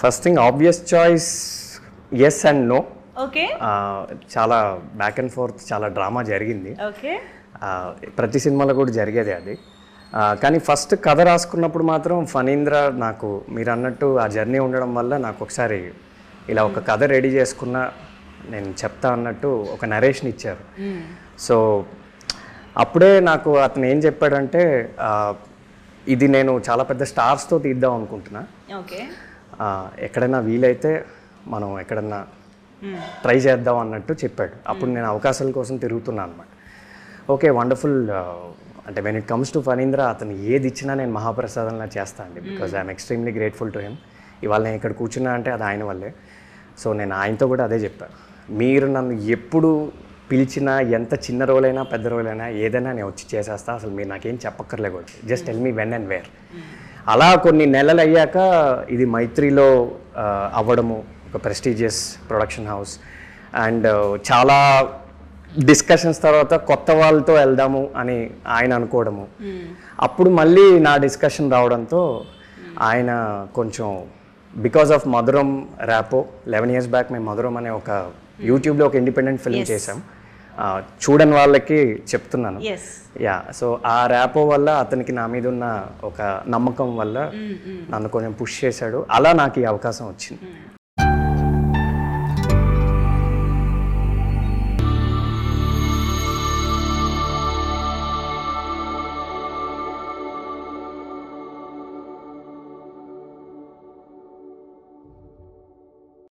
First thing obvious choice yes and no. Okay. చాలా back and forth చాలా drama జరిగింది. Okay. ప్రతి సినిమాలో కూడా జరిగేది అది. కానీ ఫస్ట్ కథ రాసుకున్నప్పుడు మాత్రం ఫణీంద్ర నాకు మీరు అన్నట్టు ఆ జర్నీ ఉండడం వల్ల నాకు ఒకసారి ఇలా ఒక కథ రెడీ చేసుకున్న నేను చెప్తా అన్నట్టు ఒక నరేషన్ ఇచ్చారు. సో అప్పుడే నాకు అతను ఏం చెప్పాడంటే ఇది నేను చాలా పెద్ద స్టార్స్తో తీద్దాం అనుకుంటున్నా, ఓకే, ఎక్కడైనా వీలైతే మనం ఎక్కడన్నా ట్రై చేద్దాం అన్నట్టు చెప్పాడు. అప్పుడు నేను అవకాశాల కోసం తిరుగుతున్నాను అనమాట. Okay, wonderful. అంటే when it comes to Phanindra అతను ఏది ఇచ్చినా నేను మహాప్రసాదంలా చేస్తాను అండి, because I'm extremely grateful to him. ఇవాళ నేను ఇక్కడ కూర్చున్నా అంటే అది ఆయన వల్లే. సో నేను ఆయనతో కూడా అదే చెప్పాను, మీరు నన్ను ఎప్పుడు పిలిచినా ఎంత చిన్న రోలైనా పెద్ద రోలైనా ఏదైనా నేను వచ్చి చేసేస్తా, అసలు మీరు నాకేం చెప్పక్కర్లే కూడా, just tell me when and where. అలా కొన్ని నెలలు అయ్యాక ఇది మైత్రిలో అవ్వడము, ఒక ప్రెస్టీజియస్ ప్రొడక్షన్ హౌస్, అండ్ చాలా డిస్కషన్స్ తర్వాత కొత్త వాళ్ళతో వెళ్దాము అని ఆయన అనుకోవడము. అప్పుడు మళ్ళీ నా డిస్కషన్ రావడంతో ఆయన కొంచెం బికాస్ ఆఫ్ మధురం ర్యాపో 11 years బ్యాక్ మేము మధురం అనే ఒక యూట్యూబ్లో ఒక ఇండిపెండెంట్ ఫిల్మ్ చేసాం. చూడని వాళ్ళకి చెప్తున్నాను. యా, సో ఆ ర్యాపో వల్ల అతనికి నా మీద ఉన్న ఒక నమ్మకం వల్ల నన్ను కొంచెం పుష్ చేశాడు. అలా నాకు ఈ అవకాశం వచ్చింది.